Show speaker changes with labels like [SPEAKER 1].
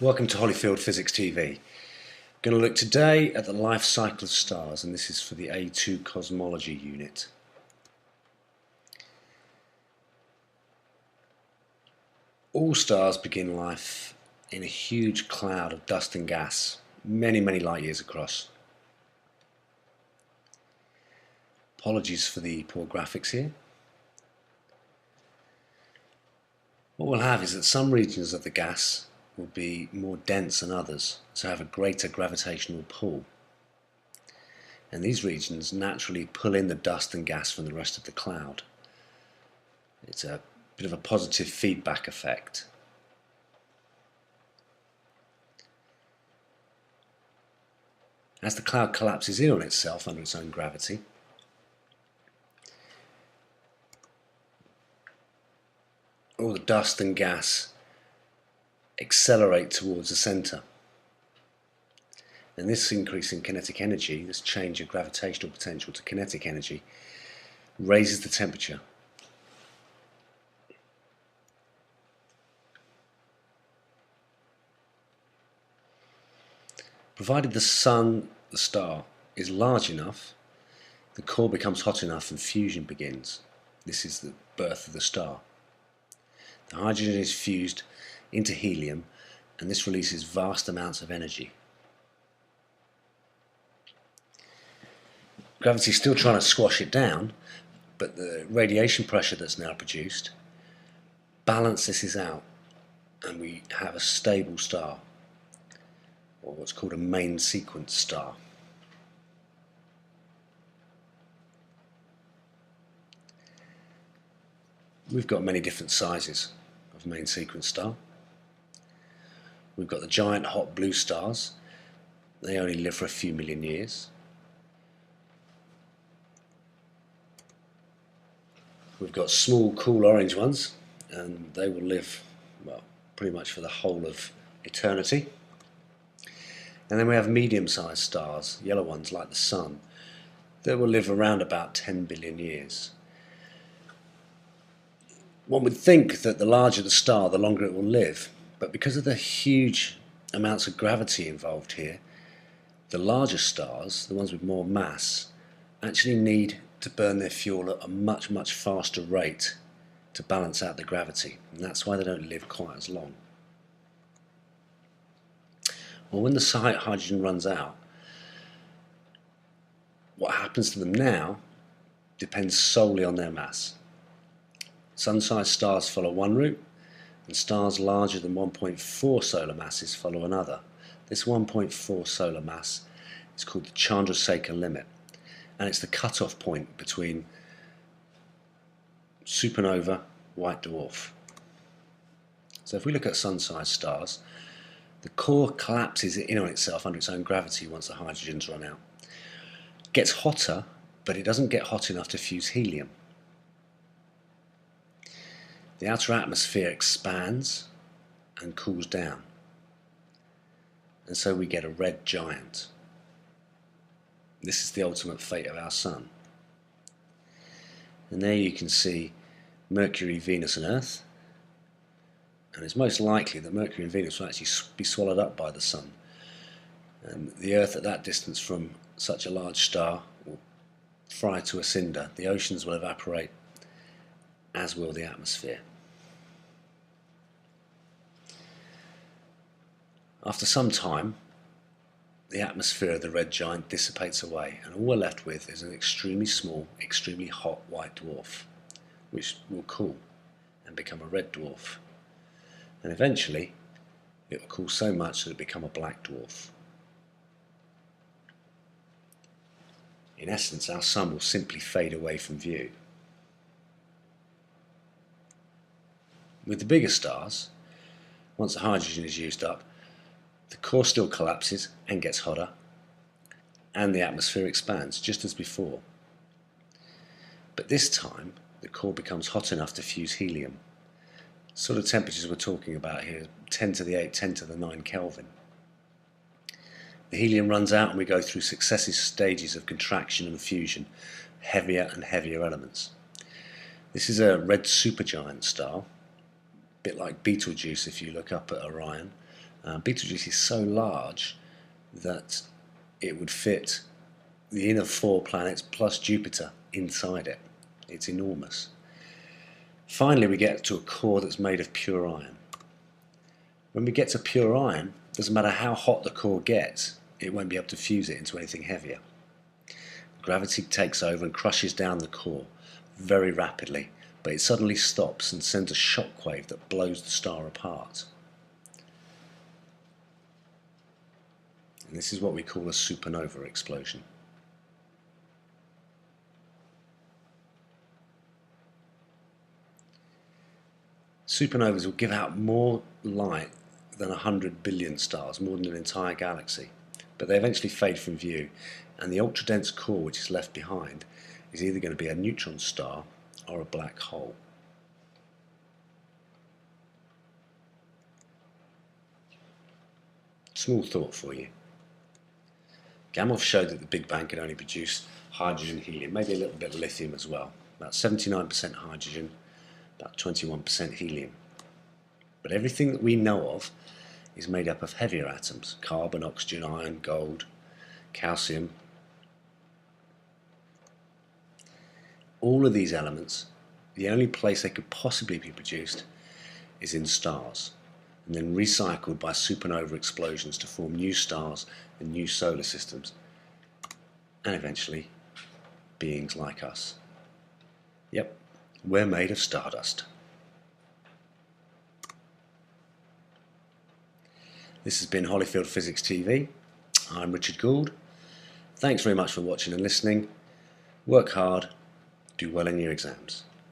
[SPEAKER 1] Welcome to Holyfield Physics TV. Going to look today at the life cycle of stars, and this is for the A2 cosmology unit. All stars begin life in a huge cloud of dust and gas, many light years across. Apologies for the poor graphics here. What we'll have is that some regions of the gas will be more dense than others, so have a greater gravitational pull. And these regions naturally pull in the dust and gas from the rest of the cloud. It's a bit of a positive feedback effect. As the cloud collapses in on itself under its own gravity, all the dust and gas accelerate towards the center. And this increase in kinetic energy, this change of gravitational potential to kinetic energy, raises the temperature. Provided the sun, the star, is large enough, the core becomes hot enough and fusion begins. This is the birth of the star. The hydrogen is fused into helium, and this releases vast amounts of energy. Gravity is still trying to squash it down, but the radiation pressure that's now produced balances this out, and we have a stable star, or what's called a main sequence star. We've got many different sizes of main sequence star. We've got the giant hot blue stars. They only live for a few million years. We've got small cool orange ones, and they will live, well, pretty much for the whole of eternity. And then we have medium-sized stars, yellow ones like the Sun, that will live around about 10 billion years. One would think that the larger the star, the longer it will live, but because of the huge amounts of gravity involved here, the larger stars, the ones with more mass, actually need to burn their fuel at a much faster rate to balance out the gravity, and that's why they don't live quite as long. Well, when the hydrogen runs out, what happens to them now depends solely on their mass. Sun-sized stars follow one route, and stars larger than 1.4 solar masses follow another. This 1.4 solar mass is called the Chandrasekhar limit, and it's the cutoff point between supernova, white dwarf. So if we look at sun-sized stars, the core collapses in on itself under its own gravity once the hydrogen's run out. It gets hotter, but it doesn't get hot enough to fuse helium. The outer atmosphere expands and cools down, and so we get a red giant. This is the ultimate fate of our Sun. And there you can see Mercury, Venus and Earth, and it's most likely that Mercury and Venus will actually be swallowed up by the Sun, and the Earth at that distance from such a large star will fry to a cinder. The oceans will evaporate, as will the atmosphere. After some time, the atmosphere of the red giant dissipates away, and all we're left with is an extremely small, extremely hot white dwarf, which will cool and become a red dwarf. And eventually, it will cool so much that it will become a black dwarf. In essence, our Sun will simply fade away from view. With the bigger stars, once the hydrogen is used up, the core still collapses and gets hotter, and the atmosphere expands just as before. But this time, the core becomes hot enough to fuse helium. The sort of temperatures we're talking about here, 10 to the 8, 10 to the 9 Kelvin. The helium runs out and we go through successive stages of contraction and fusion, heavier and heavier elements. This is a red supergiant star, a bit like Betelgeuse if you look up at Orion, Betelgeuse is so large that it would fit the inner 4 planets plus Jupiter inside it. It's enormous. Finally, we get to a core that's made of pure iron. When we get to pure iron, it doesn't matter how hot the core gets, it won't be able to fuse it into anything heavier. Gravity takes over and crushes down the core very rapidly, but it suddenly stops and sends a shockwave that blows the star apart. And this is what we call a supernova explosion. Supernovas will give out more light than 100 billion stars, more than an entire galaxy, but they eventually fade from view, and the ultra-dense core which is left behind is either going to be a neutron star or a black hole. Small thought for you. Gamow showed that the Big Bang could only produce hydrogen, helium, maybe a little bit of lithium as well. About 79% hydrogen, about 21% helium. But everything that we know of is made up of heavier atoms: carbon, oxygen, iron, gold, calcium. All of these elements, the only place they could possibly be produced is in stars, and then recycled by supernova explosions to form new stars and new solar systems, and eventually beings like us. Yep, we're made of stardust. This has been Holyfield Physics TV. I'm Richard Gould. Thanks very much for watching and listening. Work hard, do well in your exams.